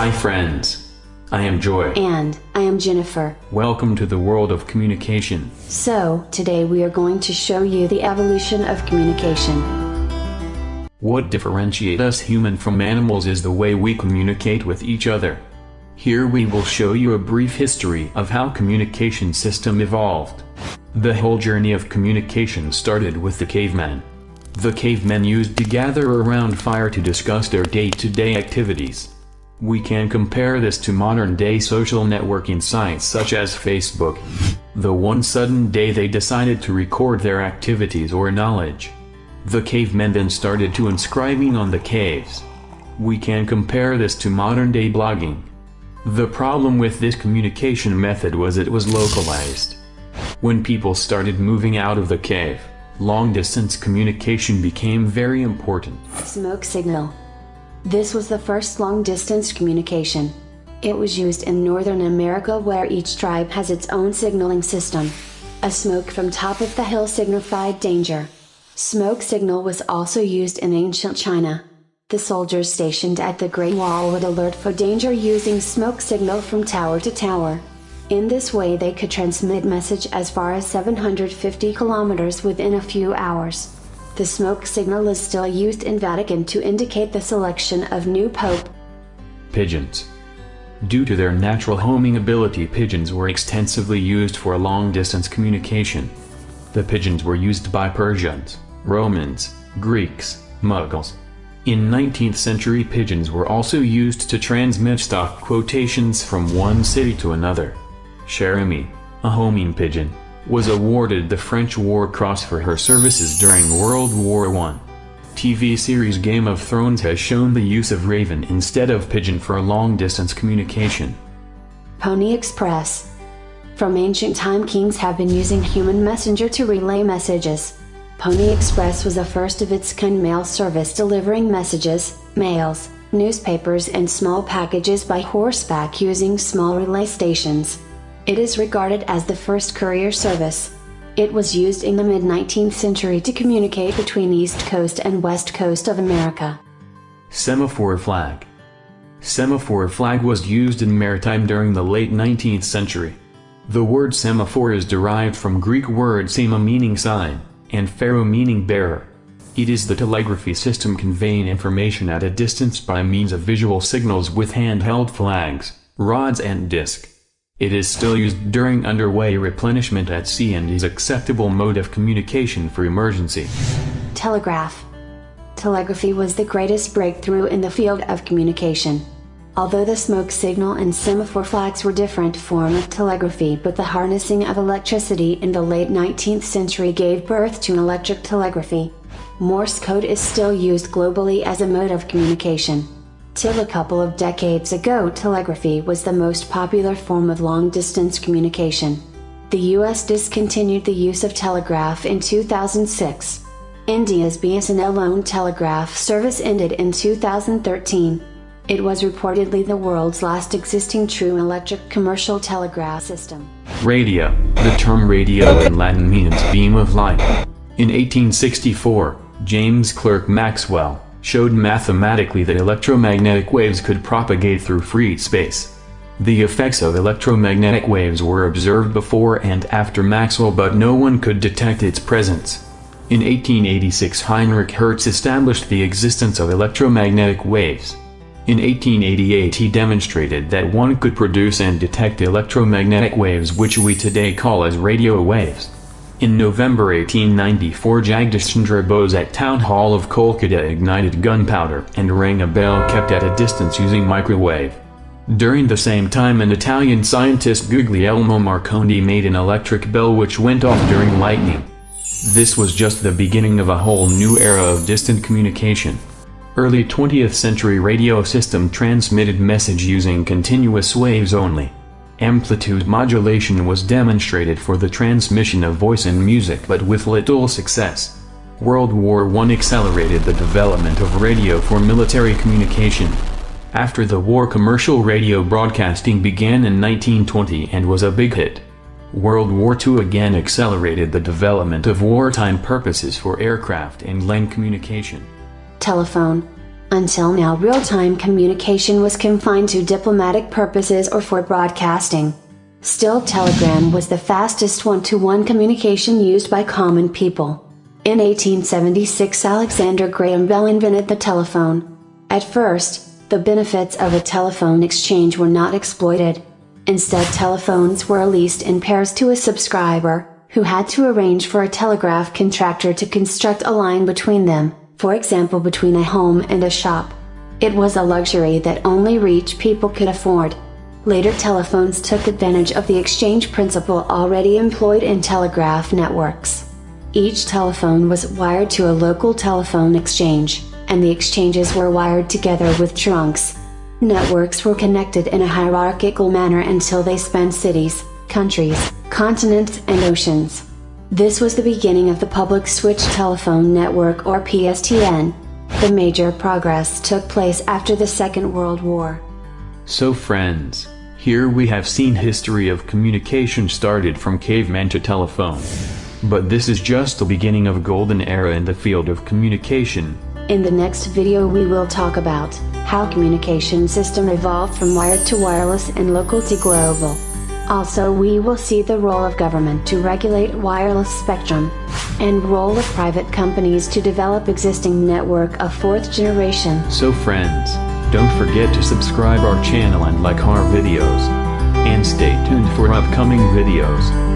Hi friends. I am Joy. And I am Jennifer. Welcome to the world of communication. So, today we are going to show you the evolution of communication. What differentiates us human from animals is the way we communicate with each other. Here we will show you a brief history of how communication system evolved. The whole journey of communication started with the caveman. The cavemen used to gather around fire to discuss their day-to-day activities. We can compare this to modern-day social networking sites such as Facebook. The one sudden day they decided to record their activities or knowledge. The cavemen then started to inscribing on the caves. We can compare this to modern-day blogging. The problem with this communication method was it was localized. When people started moving out of the cave, long-distance communication became very important. Smoke signal. This was the first long-distance communication. It was used in Northern America where each tribe has its own signaling system. A smoke from top of the hill signified danger. Smoke signal was also used in ancient China. The soldiers stationed at the Great Wall would alert for danger using smoke signal from tower to tower. In this way they could transmit message as far as 750 kilometers within a few hours. The smoke signal is still used in Vatican to indicate the selection of new pope. Pigeons. Due to their natural homing ability, pigeons were extensively used for long-distance communication. The pigeons were used by Persians, Romans, Greeks, Mughals. In 19th century, pigeons were also used to transmit stock quotations from one city to another. Cherami, a homing pigeon, was awarded the French War Cross for her services during World War I. TV series Game of Thrones has shown the use of raven instead of pigeon for long-distance communication. Pony Express. From ancient time, kings have been using human messenger to relay messages. Pony Express was the first of its kind mail service delivering messages, mails, newspapers and small packages by horseback using small relay stations. It is regarded as the first courier service. It was used in the mid-19th century to communicate between East Coast and West Coast of America. Semaphore flag. Semaphore flag was used in maritime during the late 19th century. The word semaphore is derived from Greek word sema meaning sign, and pharo meaning bearer. It is the telegraphy system conveying information at a distance by means of visual signals with handheld flags, rods and disc. It is still used during underway replenishment at sea and is acceptable mode of communication for emergency. Telegraph. Telegraphy was the greatest breakthrough in the field of communication. Although the smoke signal and semaphore flags were different form of telegraphy, but the harnessing of electricity in the late 19th century gave birth to electric telegraphy. Morse code is still used globally as a mode of communication. Till a couple of decades ago, telegraphy was the most popular form of long-distance communication. The US discontinued the use of telegraph in 2006. India's BSNL-owned telegraph service ended in 2013. It was reportedly the world's last existing true electric commercial telegraph system. Radio. The term radio in Latin means beam of light. In 1864, James Clerk Maxwell showed mathematically that electromagnetic waves could propagate through free space. The effects of electromagnetic waves were observed before and after Maxwell, but no one could detect its presence. In 1886, Heinrich Hertz established the existence of electromagnetic waves. In 1888 he demonstrated that one could produce and detect electromagnetic waves, which we today call as radio waves. In November 1894, Jagdish Chandra Bose at Town Hall of Kolkata ignited gunpowder and rang a bell kept at a distance using microwave. During the same time, an Italian scientist Guglielmo Marconi made an electric bell which went off during lightning. This was just the beginning of a whole new era of distant communication. Early 20th century radio system transmitted message using continuous waves only. Amplitude modulation was demonstrated for the transmission of voice and music, but with little success. World War I accelerated the development of radio for military communication. After the war, commercial radio broadcasting began in 1920 and was a big hit. World War II again accelerated the development of wartime purposes for aircraft and land communication. Telephone. Until now, real-time communication was confined to diplomatic purposes or for broadcasting. Still, telegram was the fastest one-to-one communication used by common people. In 1876, Alexander Graham Bell invented the telephone. At first, the benefits of a telephone exchange were not exploited. Instead, telephones were leased in pairs to a subscriber, who had to arrange for a telegraph contractor to construct a line between them, for example between a home and a shop. It was a luxury that only rich people could afford. Later, telephones took advantage of the exchange principle already employed in telegraph networks. Each telephone was wired to a local telephone exchange, and the exchanges were wired together with trunks. Networks were connected in a hierarchical manner until they spanned cities, countries, continents, and oceans. This was the beginning of the Public Switch Telephone Network, or PSTN. The major progress took place after the Second World War. So friends, here we have seen history of communication started from caveman to telephone. But this is just the beginning of a golden era in the field of communication. In the next video we will talk about how communication system evolved from wired to wireless and local to global. Also, we will see the role of government to regulate wireless spectrum, and role of private companies to develop existing network of fourth generation. So friends, don't forget to subscribe our channel and like our videos. And stay tuned for upcoming videos.